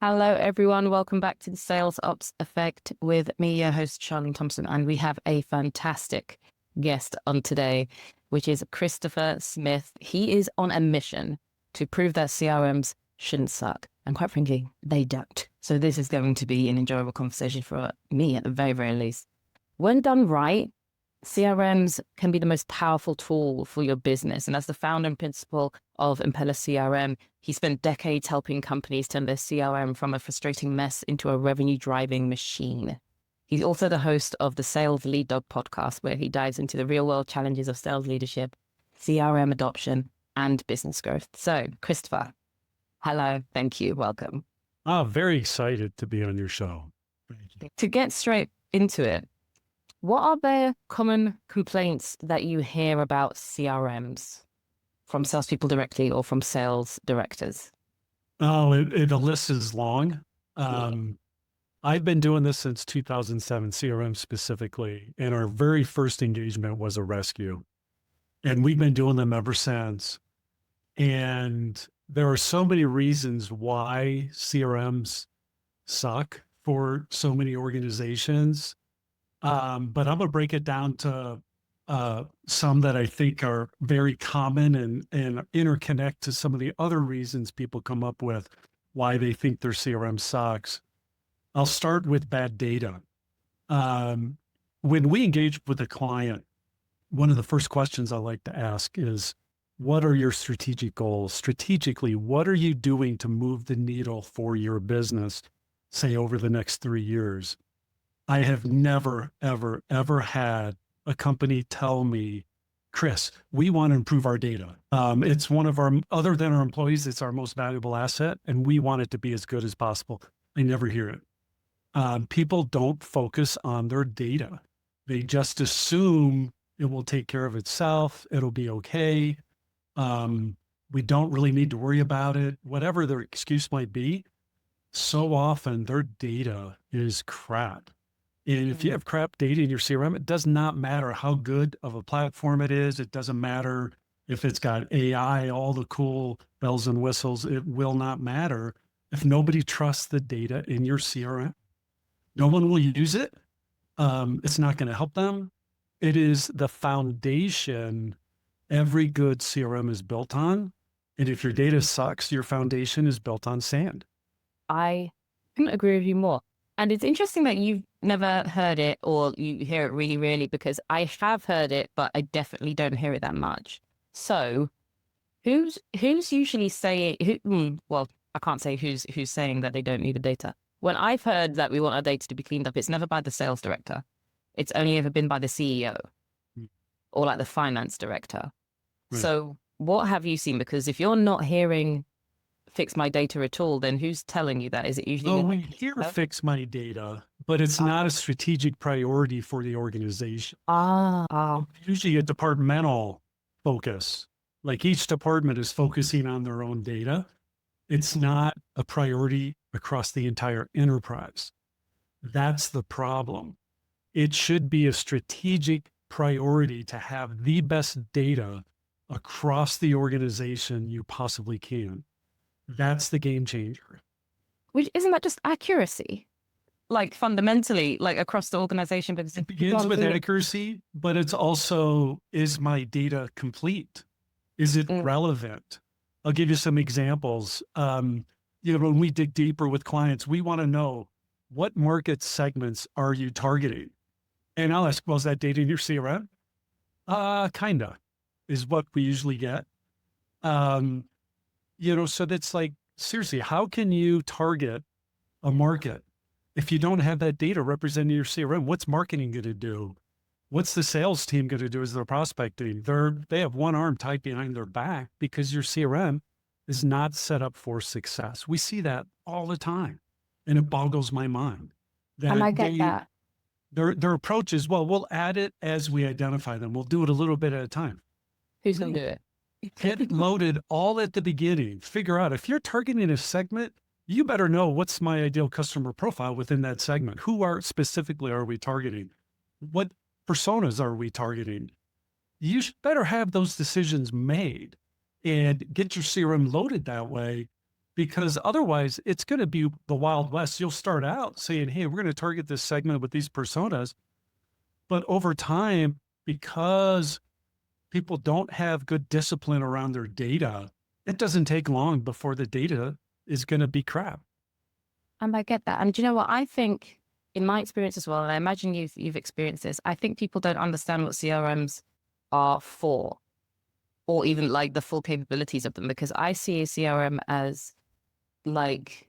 Hello, everyone. Welcome back to the Sales Ops Effect with me, your host, Charlene Thompson. And we have a fantastic guest on today, which is Christopher Smith. He is on a mission to prove that CRMs shouldn't suck. And quite frankly, they don't. So this is going to be an enjoyable conversation for me at the very, very least. When done right, CRMs can be the most powerful tool for your business. And as the founder and principal of Impeller CRM, he spent decades helping companies turn their CRM from a frustrating mess into a revenue-driving machine. He's also the host of the Sales Lead Dog podcast, where he dives into the real-world challenges of sales leadership, CRM adoption, and business growth. So, Christopher, hello, thank you, welcome. Very excited to be on your show. Thank you. To get straight into it, what are the common complaints that you hear about CRMs from salespeople directly or from sales directors? The list is long. I've been doing this since 2007, CRM specifically, and our very first engagement was a rescue. And we've been doing them ever since. And there are so many reasons why CRMs suck for so many organizations. But I'm going to break it down to some that I think are very common and interconnect to some of the other reasons people come up with why they think their CRM sucks. I'll start with bad data. When we engage with a client, one of the first questions I like to ask is, what are your strategic goals? Strategically, what are you doing to move the needle for your business, say over the next 3 years? I have never, ever, ever had a company tell me, Chris, we want to improve our data. It's one of our, other than our employees, it's our most valuable asset, and we want it to be as good as possible. I never hear it. People don't focus on their data. They just assume it will take care of itself. It'll be okay. We don't really need to worry about it. Whatever their excuse might be, so often their data is crap. And if you have crap data in your CRM, it does not matter how good of a platform it is. It doesn't matter if it's got AI, all the cool bells and whistles. It will not matter if nobody trusts the data in your CRM. No one will use it. It's not going to help them. It is the foundation every good CRM is built on. And if your data sucks, your foundation is built on sand. I couldn't agree with you more. And it's interesting that you've never heard it or you hear it really rarely, because I have heard it, but I definitely don't hear it that much. So who's usually saying, well, I can't say who's saying that they don't need the data. When I've heard that we want our data to be cleaned up, it's never by the sales director. It's only ever been by the CEO or like the finance director. Right. So what have you seen? Because if you're not hearing fix my data at all, then who's telling you that? Is it usually? Oh, we hear fix my data, but it's not a strategic priority for the organization. Usually a departmental focus. Like each department is focusing on their own data. It's not a priority across the entire enterprise. That's the problem. It should be a strategic priority to have the best data across the organization you possibly can. That's the game changer. Which isn't that just accuracy? Like fundamentally, like across the organization, because it begins with accuracy, but it's also, is my data complete? Is it relevant? I'll give you some examples. When we dig deeper with clients, we want to know, what market segments are you targeting? And I'll ask, well, is that data in your CRM? Kinda, is what we usually get. So that's like, seriously, how can you target a market if you don't have that data representing your CRM? What's marketing going to do? What's the sales team going to do as they're prospecting? They have one arm tied behind their back because your CRM is not set up for success. We see that all the time, and it boggles my mind. And I get that. Their approach is, well, we'll add it as we identify them. We'll do it a little bit at a time. Who's going to do it? Get it loaded all at the beginning. Figure out if you're targeting a segment, you better know what's my ideal customer profile within that segment. Who specifically are we targeting? What personas are we targeting? You better have those decisions made and get your CRM loaded that way. because otherwise it's going to be the Wild West. You'll start out saying, hey, we're going to target this segment with these personas. But over time, because people don't have good discipline around their data, it doesn't take long before the data is going to be crap. And I get that. And do you know what? I think in my experience as well, and I imagine you've experienced this, I think people don't understand what CRMs are for, or even like the full capabilities of them, because I see a CRM as like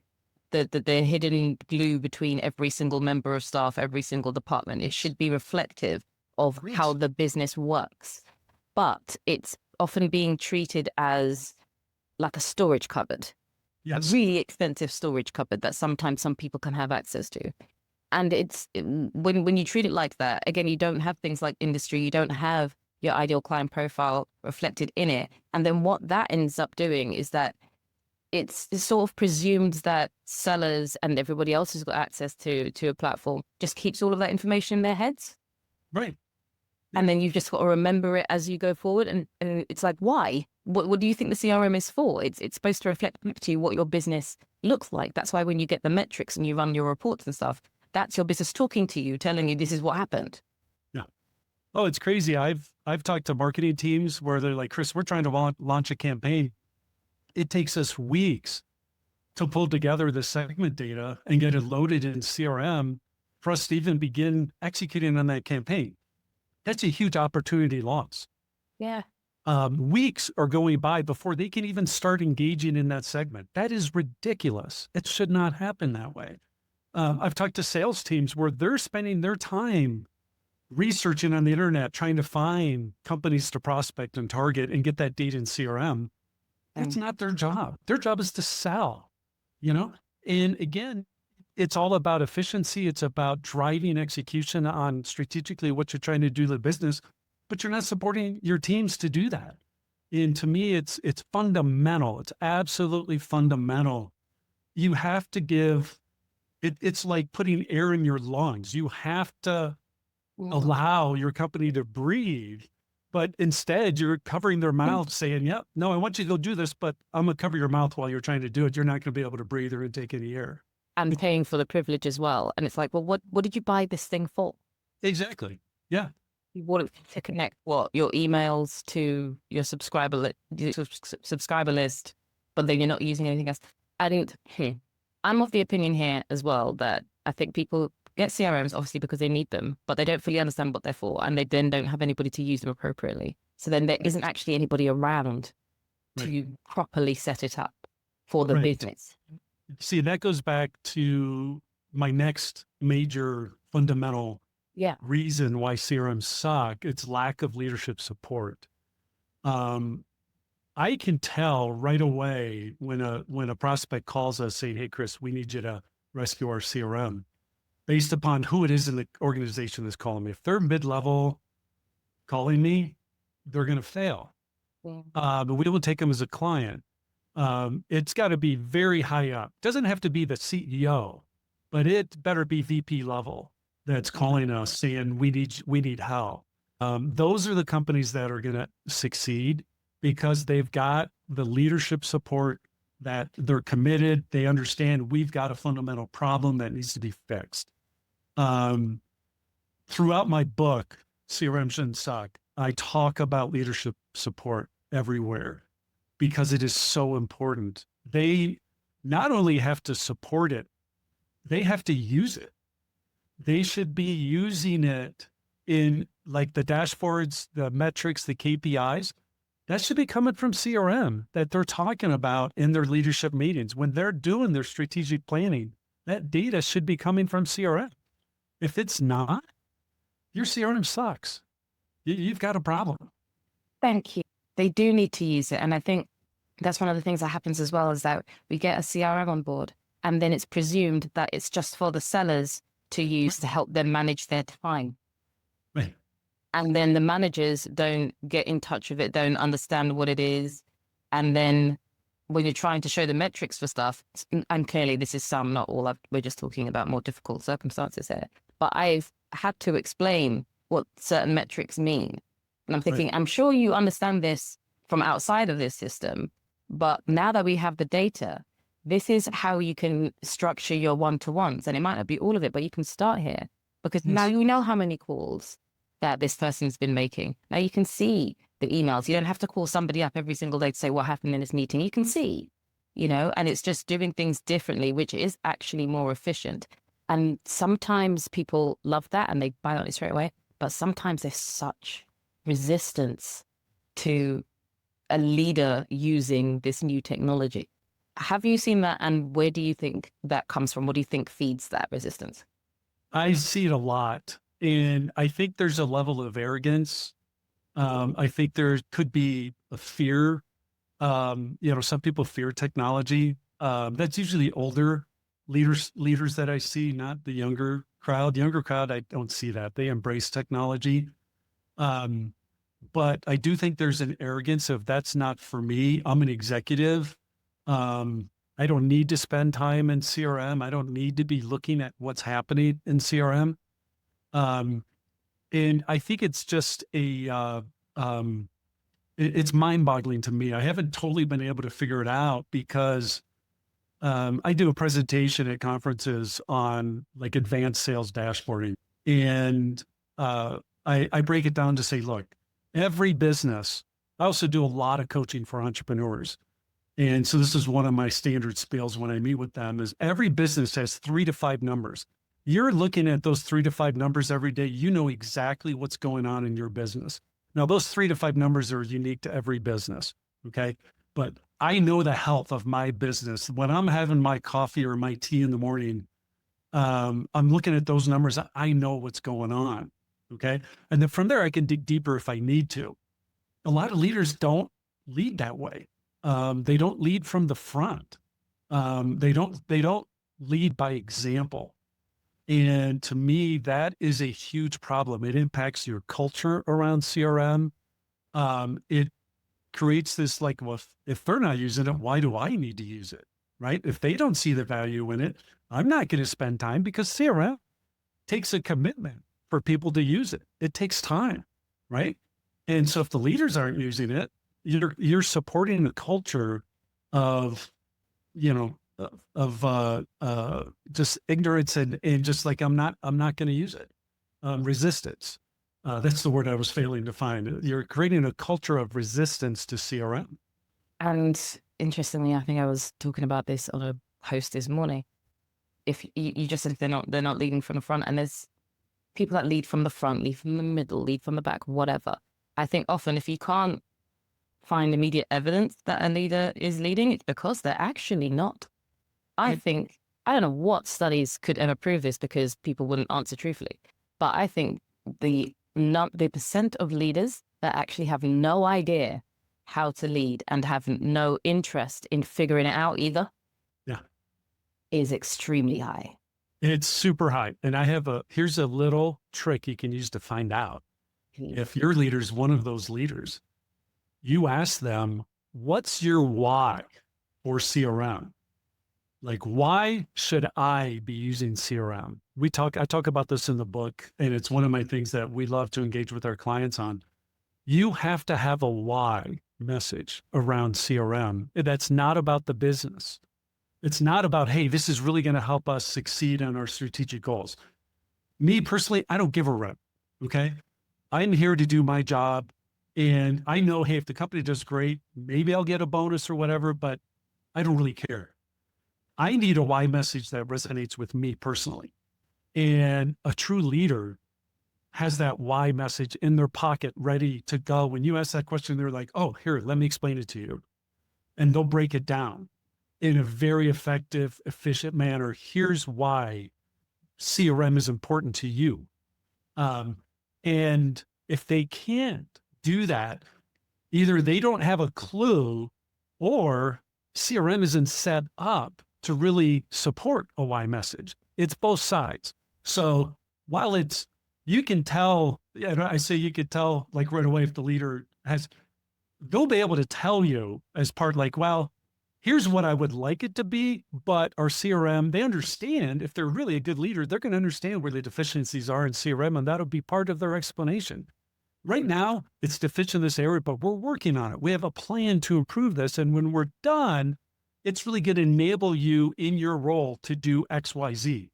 the hidden glue between every single member of staff, every single department. It should be reflective of how the business works. But it's often being treated as like a storage cupboard, Yes. a really expensive storage cupboard that sometimes some people can have access to. And when you treat it like that, again, you don't have things like industry, you don't have your ideal client profile reflected in it. And then what that ends up doing is that it's sort of presumed that sellers and everybody else who's got access to a platform just keeps all of that information in their heads. Right. And then you've just got to remember it as you go forward. And it's like, why? What do you think the CRM is for? It's supposed to reflect back to you what your business looks like. That's why when you get the metrics and you run your reports and stuff, that's your business talking to you, telling you this is what happened. Yeah. Oh, it's crazy. I've talked to marketing teams where they're like, Chris, we're trying to launch a campaign. It takes us weeks to pull together the segment data and get it loaded in CRM for us to even begin executing on that campaign. That's a huge opportunity loss. Yeah. Weeks are going by before they can even start engaging in that segment. That is ridiculous. It should not happen that way. I've talked to sales teams where they're spending their time researching on the internet, trying to find companies to prospect and target and get that data in CRM. That's not their job. Their job is to sell, And again, it's all about efficiency. It's about driving execution on strategically what you're trying to do to the business, but you're not supporting your teams to do that. And to me, it's fundamental. It's absolutely fundamental. You have to give, it's like putting air in your lungs. You have to allow your company to breathe. But instead, you're covering their mouth saying, yeah, no, I want you to go do this, but I'm going to cover your mouth while you're trying to do it. You're not going to be able to breathe or take any air. And paying for the privilege as well. And it's like, well, what did you buy this thing for? Exactly. Yeah. You want it to connect your emails to your subscriber list, but then you're not using anything else. I'm of the opinion here as well that I think people get CRMs obviously because they need them, but they don't fully understand what they're for, and they then don't have anybody to use them appropriately. So then there isn't actually anybody around to properly set it up for the business. See, that goes back to my next major fundamental reason why CRMs suck. It's lack of leadership support. I can tell right away when a prospect calls us saying, hey, Chris, we need you to rescue our CRM, based upon who it is in the organization that's calling me. If they're mid-level calling me, they're going to fail. But we will take them as a client. It's got to be very high up. Doesn't have to be the CEO, but it better be VP level that's calling us saying we need help. Those are the companies that are going to succeed because they've got the leadership support, that they're committed. They understand we've got a fundamental problem that needs to be fixed. Throughout my book, CRM Shouldn't Suck, I talk about leadership support everywhere because it is so important. They not only have to support it, they have to use it. They should be using it in like the dashboards, the metrics, the KPIs. That should be coming from CRM that they're talking about in their leadership meetings. When they're doing their strategic planning, that data should be coming from CRM. If it's not, your CRM sucks. You've got a problem. Thank you. They do need to use it. And I think that's one of the things that happens as well, is that we get a CRM on board and then it's presumed that it's just for the sellers to use to help them manage their time. Right. And then the managers don't get in touch with it, don't understand what it is. And then when you're trying to show the metrics for stuff, and clearly this is some, not all, we're just talking about more difficult circumstances here, but I've had to explain what certain metrics mean. And I'm thinking, I'm sure you understand this from outside of this system, but now that we have the data, this is how you can structure your one-to-ones. And it might not be all of it, but you can start here because now Yes. you know how many calls that this person's been making. Now you can see the emails. You don't have to call somebody up every single day to say what happened in this meeting. You can see, and it's just doing things differently, which is actually more efficient. And sometimes people love that and they buy on it straight away. But sometimes there's such resistance to a leader using this new technology. Have you seen that? And where do you think that comes from? What do you think feeds that resistance? I see it a lot. And I think there's a level of arrogance. I think there could be a fear. Some people fear technology. That's usually older leaders that I see, not the younger crowd. Younger crowd, I don't see that. They embrace technology. Um, but I do think there's an arrogance of that's not for me. I'm an executive. I don't need to spend time in CRM. I don't need to be looking at what's happening in CRM. And I think it's just it's mind-boggling to me. I haven't totally been able to figure it out because I do a presentation at conferences on like advanced sales dashboarding. And I break it down to say, look, every business, I also do a lot of coaching for entrepreneurs. And so this is one of my standard spills when I meet with them is every business has 3 to 5 numbers. You're looking at those 3 to 5 numbers every day. You know exactly what's going on in your business. Now, those 3 to 5 numbers are unique to every business. Okay. But I know the health of my business. When I'm having my coffee or my tea in the morning, I'm looking at those numbers. I know what's going on. Okay. And then from there, I can dig deeper if I need to. A lot of leaders don't lead that way. They don't lead from the front. They don't lead by example. And to me, that is a huge problem. It impacts your culture around CRM. It creates this like, well, if they're not using it, why do I need to use it? Right? If they don't see the value in it, I'm not going to spend time because CRM takes a commitment for people to use it. It takes time, right? And so if the leaders aren't using it, you're supporting the culture of, just ignorance and just like, I'm not going to use it. Resistance. That's the word I was failing to find. You're creating a culture of resistance to CRM. And interestingly, I think I was talking about this on a post this morning. If you just said if they're not leading from the front, and there's people that lead from the front, lead from the middle, lead from the back, whatever. I think often if you can't find immediate evidence that a leader is leading, it's because they're actually not. I think, I don't know what studies could ever prove this because people wouldn't answer truthfully, but I think the percent of leaders that actually have no idea how to lead and have no interest in figuring it out either Yeah. is extremely high. It's super high. And here's a little trick you can use to find out. If your leader is one of those leaders, you ask them, what's your why for CRM? Like, why should I be using CRM? I talk about this in the book, and it's one of my things that we love to engage with our clients on. You have to have a why message around CRM. That's not about the business. It's not about, hey, this is really going to help us succeed on our strategic goals. Me personally, I don't give a rip. Okay. I'm here to do my job. And I know, hey, if the company does great, maybe I'll get a bonus or whatever, but I don't really care. I need a why message that resonates with me personally. And a true leader has that why message in their pocket ready to go. When you ask that question, they're like, oh, here, let me explain it to you. And they'll break it down in a very effective, efficient manner. Here's why CRM is important to you. And if they can't do that, either they don't have a clue or CRM isn't set up to really support a why message. It's both sides. So while you can tell, I say you could tell like right away if the leader they'll be able to tell you as part like, well, here's what I would like it to be, but our CRM, they understand if they're really a good leader, they're going to understand where the deficiencies are in CRM, and that'll be part of their explanation. Right now, it's deficient in this area, but we're working on it. We have a plan to improve this. And when we're done, It's really going to enable you in your role to do X, Y, Z.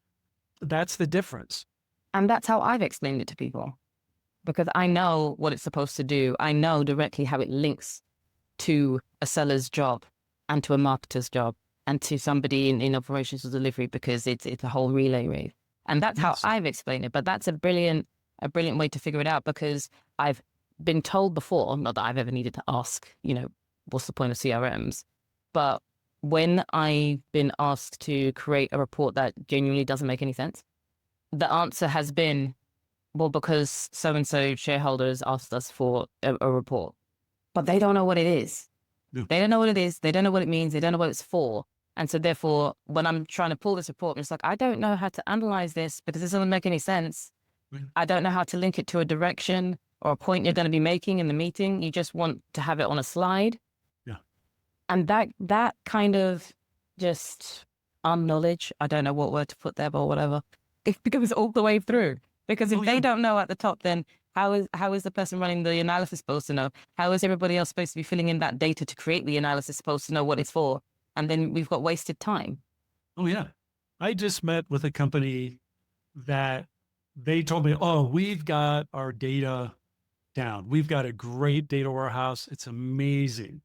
That's the difference. And that's how I've explained it to people, because I know what it's supposed to do. I know directly how it links to a seller's job and to a marketer's job and to somebody in operations or delivery, because it's a whole relay race. And that's how Yes. I've explained it. But that's a brilliant way to figure it out, because I've been told before, not that I've ever needed to ask, what's the point of CRMs? But when I've been asked to create a report that genuinely doesn't make any sense, the answer has been, well, because so-and-so shareholders asked us for a report, but they don't know what it is. Yeah. They don't know what it is. They don't know what it means. They don't know what it's for. And so therefore, when I'm trying to pull this report, I'm just like, I don't know how to analyze this because this doesn't make any sense. Right. I don't know how to link it to a direction or a point you're going to be making in the meeting. You just want to have it on a slide. Yeah. And that kind of just unknowledge, I don't know what word to put there, but whatever, it goes all the way through. Because if they don't know at the top, then how is the person running the analysis supposed to know? How is everybody else supposed to be filling in that data to create the analysis supposed to know what it's for? And then we've got wasted time. Oh, yeah. I just met with a company that they told me, oh, we've got our data down. We've got a great data warehouse. It's amazing.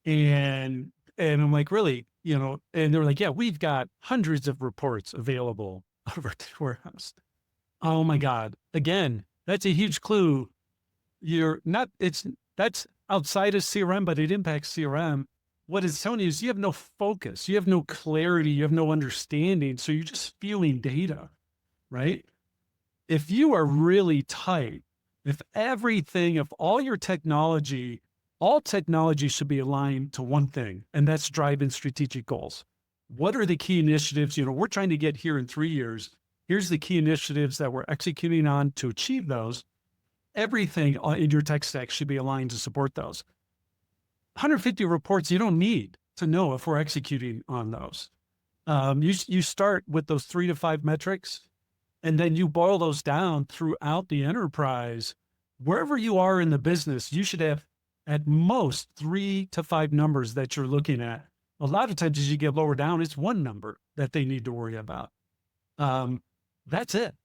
And I'm like, really? And they were like, yeah, we've got hundreds of reports available out of our data warehouse. Oh my God. Again, that's a huge clue. That's outside of CRM, but it impacts CRM. What it's telling you is you have no focus, you have no clarity, you have no understanding. So you're just spewing data, right? If you are really tight, if all your technology, all technology should be aligned to one thing, and that's driving strategic goals. What are the key initiatives? We're trying to get here in 3 years. Here's the key initiatives that we're executing on to achieve those. Everything in your tech stack should be aligned to support those. 150 reports you don't need to know if we're executing on those. You start with those 3 to 5 metrics, and then you boil those down throughout the enterprise. Wherever you are in the business, you should have at most 3 to 5 numbers that you're looking at. A lot of times as you get lower down, it's one number that they need to worry about. That's it.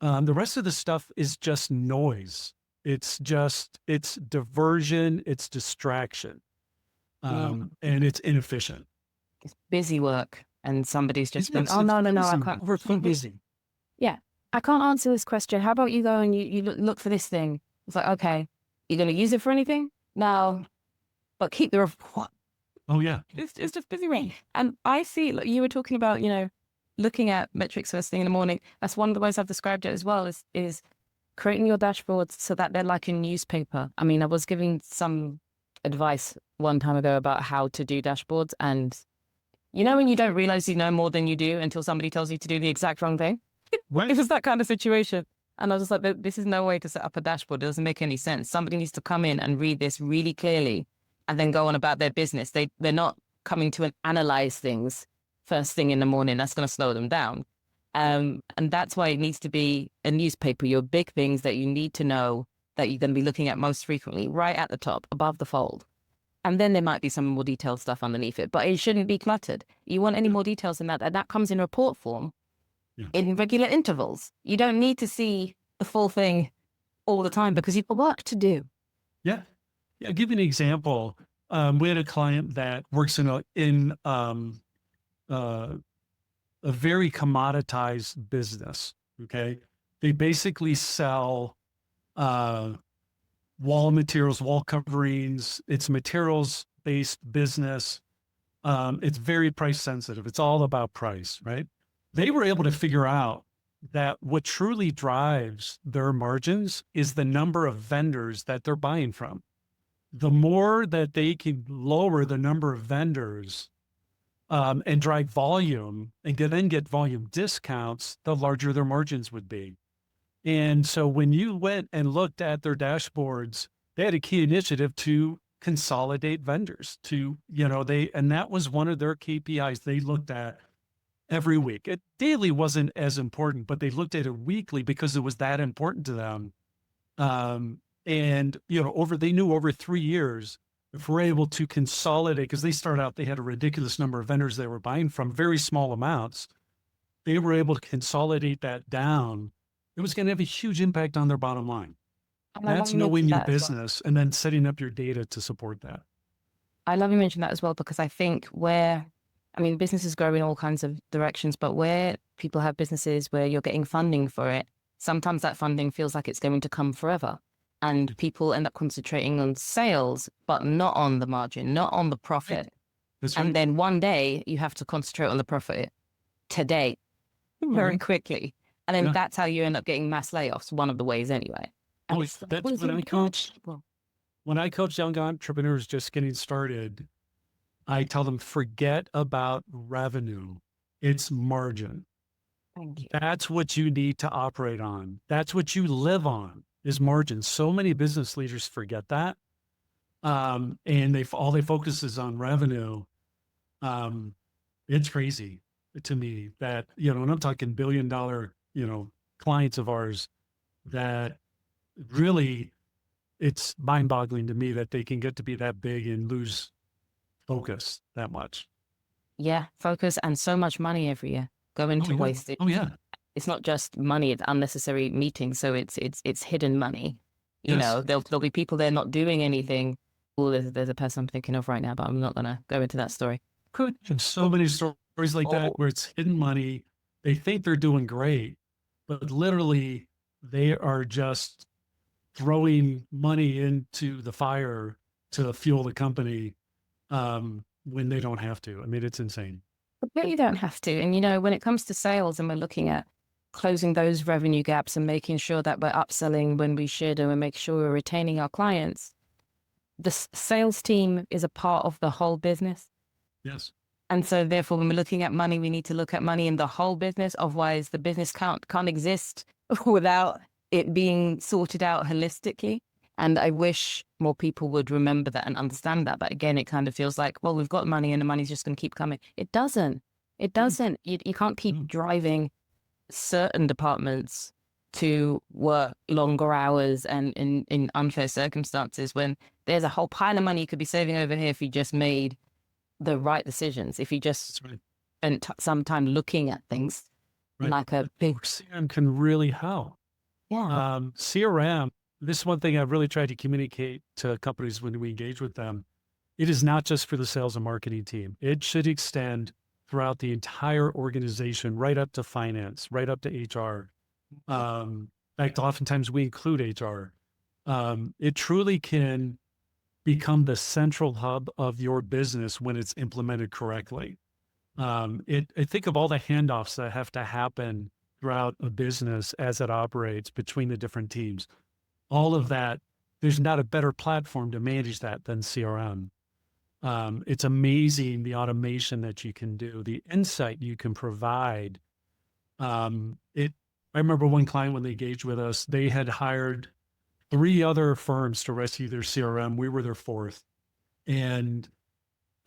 The rest of the stuff is just noise. It's diversion, it's distraction, and it's inefficient. It's busy work. And somebody's just been, Yes, oh, no, I busy. can't. We're too busy. Yeah, I can't answer this question. How about you go and you look for this thing? It's like, okay, you're going to use it for anything? No, but keep the report. Oh, yeah. It's just busy rain. And I see, like you were talking about, looking at metrics first thing in the morning. That's one of the ways I've described it as well, is creating your dashboards so that they're like a newspaper. I mean, I was giving some advice one time ago about how to do dashboards. And when you don't realize you know more than you do until somebody tells you to do the exact wrong thing? Right. It was that kind of situation. And I was just like, this is no way to set up a dashboard. It doesn't make any sense. Somebody needs to come in and read this really clearly and then go on about their business. They're not coming to analyze things first thing in the morning. That's going to slow them down. And that's why it needs to be a newspaper, your big things that you need to know that you're going to be looking at most frequently, right at the top, above the fold. And then there might be some more detailed stuff underneath it, but it shouldn't be cluttered. You want any more details than that, and that comes in report form in regular intervals. You don't need to see the full thing all the time because you've got work to do. Yeah. I'll give you an example. We had a client that works in a very commoditized business. Okay. They basically sell wall materials, wall coverings. It's materials-based business. It's very price sensitive. It's all about price, right? They were able to figure out that what truly drives their margins is the number of vendors that they're buying from. The more that they can lower the number of vendors and drive volume and then get volume discounts, the larger their margins would be. And so when you went and looked at their dashboards, they had a key initiative to consolidate vendors and that was one of their KPIs they looked at every week. It daily wasn't as important, but they looked at it weekly because it was that important to them. And they knew over 3 years, if we're able to consolidate, because they start out, they had a ridiculous number of vendors they were buying from, very small amounts. They were able to consolidate that down. It was going to have a huge impact on their bottom line. And I love That's you knowing mentioned your that as well. business and then setting up your data to support that. I love you mentioned that as well, because I think businesses grow in all kinds of directions, but where people have businesses where you're getting funding for it, sometimes that funding feels like it's going to come forever. And people end up concentrating on sales, but not on the margin, not on the profit. That's And right. then one day you have to concentrate on the profit today, very quickly. And then Yeah. that's how you end up getting mass layoffs, one of the ways anyway. And Oh, it's like, that's what is when it I with coach. people? When I coach young entrepreneurs just getting started, I tell them, forget about revenue. It's margin. Thank you. That's what you need to operate on. That's what you live on is margin. So many business leaders forget that. And all they focus is on revenue. It's crazy to me that, and I'm talking $1 billion, clients of ours that really, it's mind boggling to me that they can get to be that big and lose focus that much. Yeah, focus and so much money every year going Oh to yeah. waste. Oh yeah. It's not just money; it's unnecessary meetings. So it's hidden money. Yes. There'll be people there not doing anything. Oh, there's a person I'm thinking of right now, but I'm not gonna go into that story. Good. And so many stories like that Oh, where it's hidden money. They think they're doing great, but literally they are just throwing money into the fire to fuel the company when they don't have to. I mean, it's insane. but you don't have to. And when it comes to sales, and we're looking at closing those revenue gaps and making sure that we're upselling when we should, and we make sure we're retaining our clients, the sales team is a part of the whole business. Yes. And so therefore, when we're looking at money, we need to look at money in the whole business. Otherwise, the business can't exist without it being sorted out holistically. And I wish more people would remember that and understand that. But again, it kind of feels like, well, we've got money and the money's just going to keep coming. It doesn't. It doesn't. You can't keep driving certain departments to work longer hours and in unfair circumstances when there's a whole pile of money you could be saving over here if you just made the right decisions. If you just That's right. spent some time looking at things Right. like a big, CRM can really help. yeah, CRM, this is one thing I've really tried to communicate to companies when we engage with them. It is not just for the sales and marketing team. It should extend throughout the entire organization, right up to finance, right up to HR. In fact, oftentimes we include HR. It truly can become the central hub of your business when it's implemented correctly. I think of all the handoffs that have to happen throughout a business as it operates between the different teams. All of that, there's not a better platform to manage that than CRM. It's amazing the automation that you can do, the insight you can provide. I remember one client when they engaged with us, they had hired 3 other firms to rescue their CRM. We were their 4th. And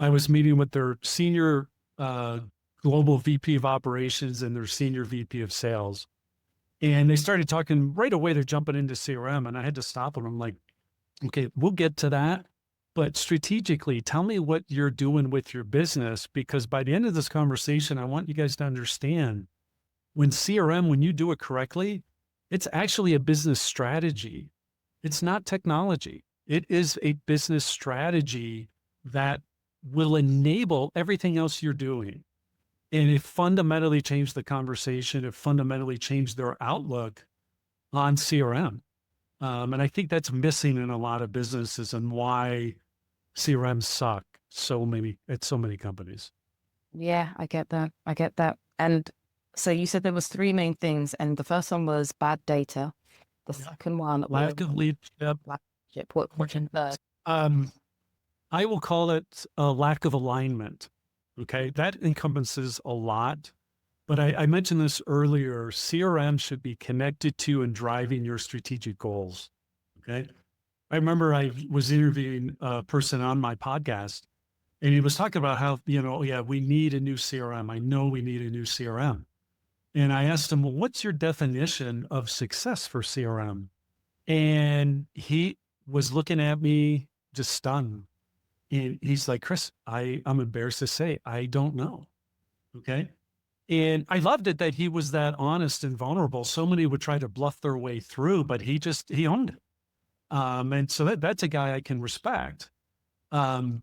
I was meeting with their senior global VP of operations and their senior VP of sales. And they started talking right away. They're jumping into CRM and I had to stop them. I'm like, okay, we'll get to that. But strategically, tell me what you're doing with your business, because by the end of this conversation, I want you guys to understand when you do it correctly, it's actually a business strategy. It's not technology. It is a business strategy that will enable everything else you're doing. And it fundamentally changed the conversation. It fundamentally changed their outlook on CRM. And I think that's missing in a lot of businesses and why CRM suck at so many companies. yeah, I get that. I get that. And so you said there was 3 main things, and the first one was bad data. The second one Lack of leadership. What's in third? I will call it a lack of alignment. Okay. That encompasses a lot. But I mentioned this earlier. CRM should be connected to and driving your strategic goals. Okay. I remember I was interviewing a person on my podcast and he was talking about how, yeah, we need a new CRM. I know we need a new CRM. And I asked him, well, what's your definition of success for CRM? And he was looking at me just stunned. And he's like, Chris, I'm embarrassed to say, I don't know. Okay. And I loved it that he was that honest and vulnerable. So many would try to bluff their way through, but he owned it. And so that's a guy I can respect. Um,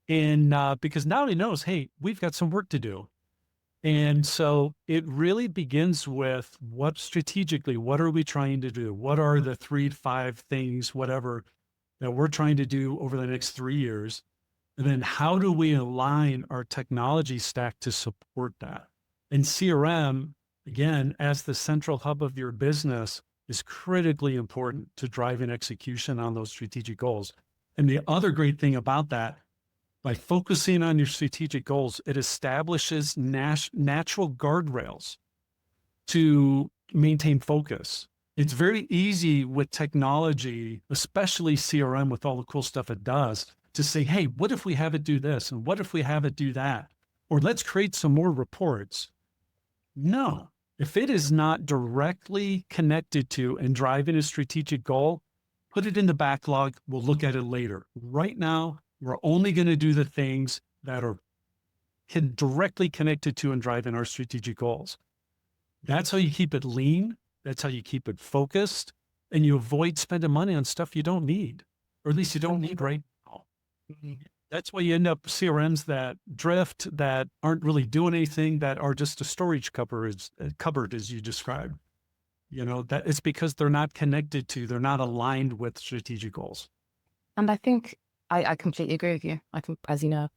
and because now he knows, hey, we've got some work to do. And so it really begins with what strategically, what are we trying to do? What are the 3 to 5 things, whatever, that we're trying to do over the next 3 years? And then how do we align our technology stack to support that? And CRM, again, as the central hub of your business, is critically important to driving execution on those strategic goals. And the other great thing about that, by focusing on your strategic goals, it establishes natural guardrails to maintain focus. It's very easy with technology, especially CRM with all the cool stuff it does, to say, hey, what if we have it do this? And what if we have it do that? Or let's create some more reports. No, if it is not directly connected to and driving a strategic goal, put it in the backlog. We'll look at it later. Right now, we're only going to do the things that are directly connected to and driving our strategic goals. That's how you keep it lean. That's how you keep it focused. And you avoid spending money on stuff you don't need, or at least you don't need right now. That's why you end up CRMs that drift, that aren't really doing anything, that are just a storage cupboard, as you described. That it's because they're not connected to, they're not aligned with strategic goals. And I think I completely agree with you. I can, as you know,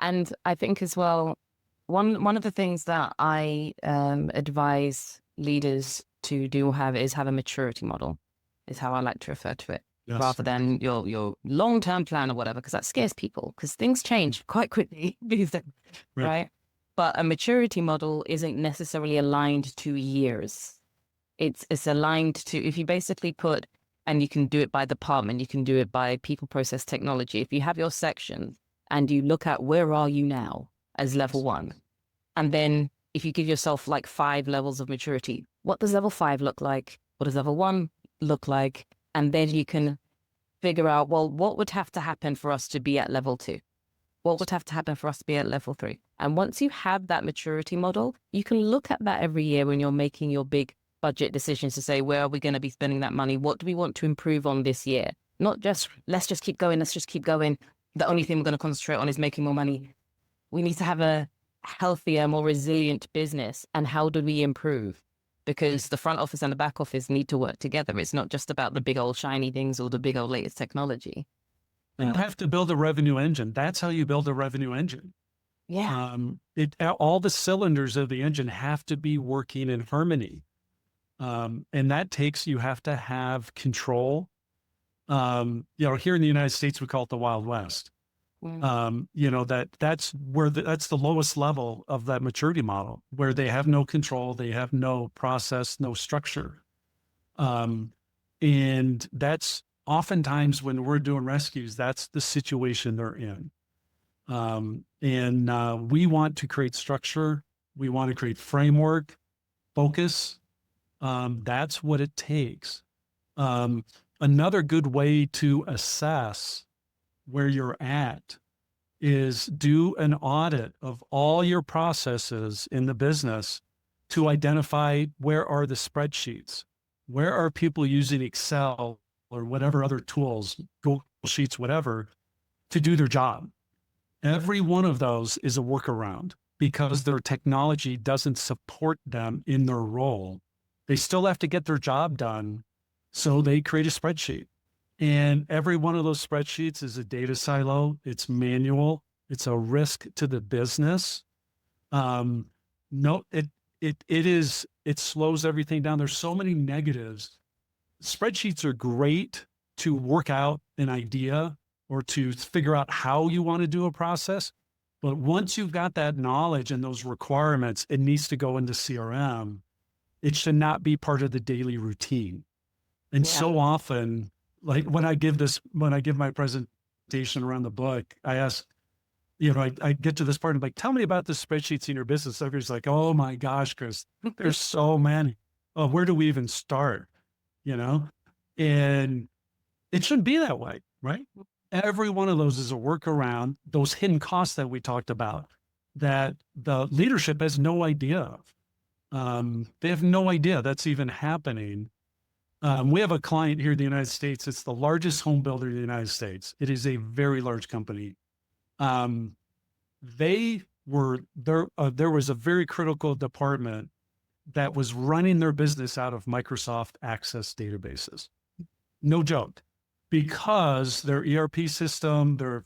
and I think as well, one of the things that I advise leaders to do is have a maturity model, is how I like to refer to it, Yes. rather than your long-term plan or whatever, because that scares people, because things change quite quickly these days, right? But a maturity model isn't necessarily aligned to years. It's aligned to, if you basically put, and you can do it by department, you can do it by people, process, technology. If you have your section and you look at where are you now as level 1, and then if you give yourself like 5 levels of maturity, what does level 5 look like? What does level 1 look like? And then you can figure out, well, what would have to happen for us to be at level 2? What would have to happen for us to be at level 3? And once you have that maturity model, you can look at that every year when you're making your big budget decisions to say, where are we going to be spending that money? What do we want to improve on this year? Not just, let's just keep going. Let's just keep going. The only thing we're going to concentrate on is making more money. We need to have a healthier, more resilient business. And how do we improve? Because the front office and the back office need to work together. It's not just about the big old shiny things or the big old latest technology. You have to build a revenue engine. That's how you build a revenue engine. Yeah. All the cylinders of the engine have to be working in harmony. And that takes, you have to have control. Here in the United States, we call it the Wild West. That's the lowest level of that maturity model, where they have no control, they have no process, no structure. And that's oftentimes when we're doing rescues, that's the situation they're in. We want to create structure. We want to create framework, focus. That's what it takes. Another good way to assess where you're at is do an audit of all your processes in the business to identify where are the spreadsheets, where are people using Excel or whatever other tools, Google Sheets, whatever, to do their job. Every one of those is a workaround because their technology doesn't support them in their role. They still have to get their job done, so they create a spreadsheet. And every one of those spreadsheets is a data silo. It's manual. It's a risk to the business. It slows everything down. There's so many negatives. Spreadsheets are great to work out an idea or to figure out how you want to do a process. But once you've got that knowledge and those requirements, it needs to go into CRM. It should not be part of the daily routine. And so often, like when I give my presentation around the book, I ask, I get to this part and I'm like, tell me about the spreadsheets in your business. Everybody's like, oh my gosh, Chris, there's so many. Oh, where do we even start? And it shouldn't be that way, right? Every one of those is a workaround, those hidden costs that we talked about that the leadership has no idea of. They have no idea that's even happening. We have a client here in the United States. It's the largest home builder in the United States. It is a very large company. Um, they were there. There was a very critical department that was running their business out of Microsoft Access databases. No joke, because their ERP system, their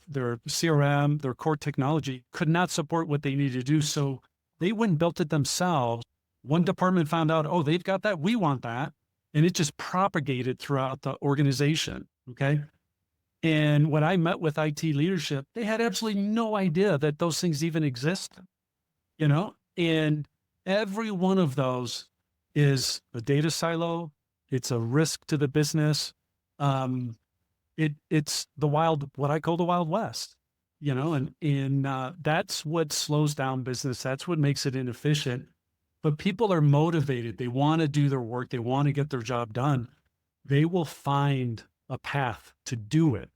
CRM, their core technology could not support what they needed to do. So they went and built it themselves. One department found out, oh, they've got that, we want that. And it just propagated throughout the organization. Okay. And when I met with IT leadership, they had absolutely no idea that those things even exist, and every one of those is a data silo. It's a risk to the business. It's what I call the Wild West, and that's what slows down business. That's what makes it inefficient. But people are motivated. They want to do their work. They want to get their job done. They will find a path to do it.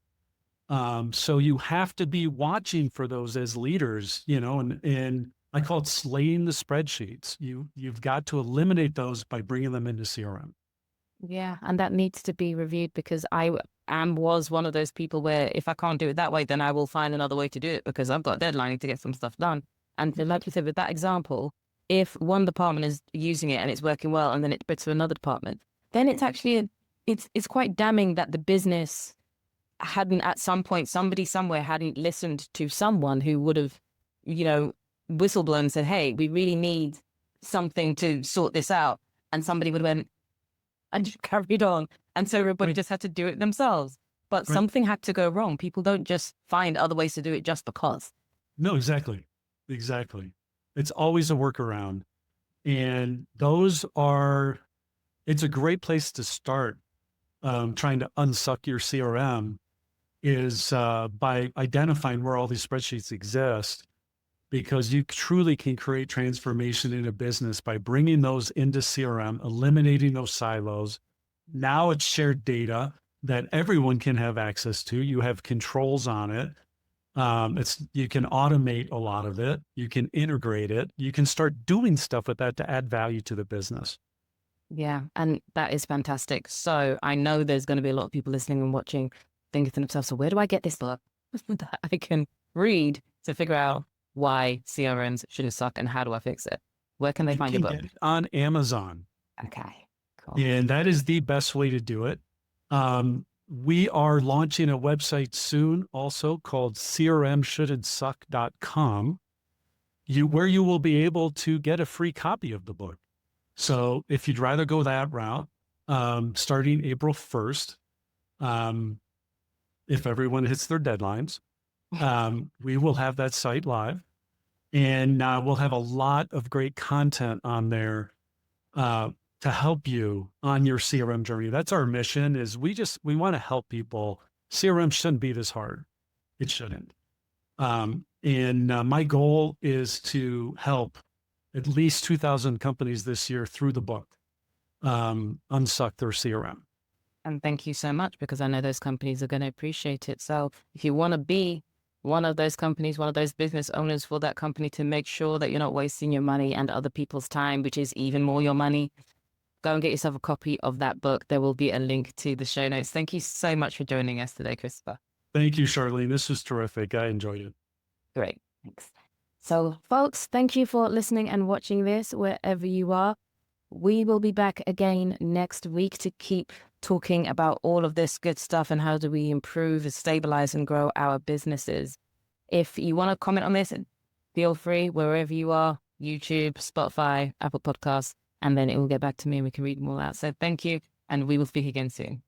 So you have to be watching for those as leaders, and I call it slaying the spreadsheets. You've got to eliminate those by bringing them into CRM. Yeah, and that needs to be reviewed, because was one of those people where if I can't do it that way, then I will find another way to do it because I've got a deadline to get some stuff done. And like you said, with that example, if one department is using it and it's working well, and then it spreads to another department, then it's actually it's quite damning that the business hadn't, at some point, somebody somewhere hadn't listened to someone who would have, whistleblown and said, hey, we really need something to sort this out. And somebody would have went and just carried on. And so everybody just had to do it themselves. But something had to go wrong. People don't just find other ways to do it just because. No, exactly. Exactly. It's always a workaround. And it's a great place to start trying to unsuck your CRM is by identifying where all these spreadsheets exist, because you truly can create transformation in a business by bringing those into CRM, eliminating those silos. Now it's shared data that everyone can have access to. You have controls on it. You can automate a lot of it. You can integrate it. You can start doing stuff with that to add value to the business. Yeah, and that is fantastic. So I know there's going to be a lot of people listening and watching thinking to themselves, so where do I get this book that I can read to figure out why CRMs shouldn't suck and how do I fix it? Where can they find your book? Get it on Amazon. Okay, cool. And that is the best way to do it. We are launching a website soon also called crmshouldn'tsuck.com, where you will be able to get a free copy of the book. So if you'd rather go that route, starting April 1st, if everyone hits their deadlines, we will have that site live, and we'll have a lot of great content on there to help you on your CRM journey. That's our mission. Is we want to help people. CRM shouldn't be this hard. It shouldn't. And my goal is to help at least 2,000 companies this year through the book unsuck their CRM. And thank you so much, because I know those companies are going to appreciate it. So if you want to be one of those companies, one of those business owners for that company, to make sure that you're not wasting your money and other people's time, which is even more your money, go and get yourself a copy of that book. There will be a link to the show notes. Thank you so much for joining us today, Christopher. Thank you, Charlene. This was terrific. I enjoyed it. Great. Thanks. So, folks, thank you for listening and watching this wherever you are. We will be back again next week to keep talking about all of this good stuff and how do we improve, stabilize, and grow our businesses. If you want to comment on this, feel free wherever you are, YouTube, Spotify, Apple Podcasts, and then it will get back to me and we can read them all out. So thank you, and we will speak again soon.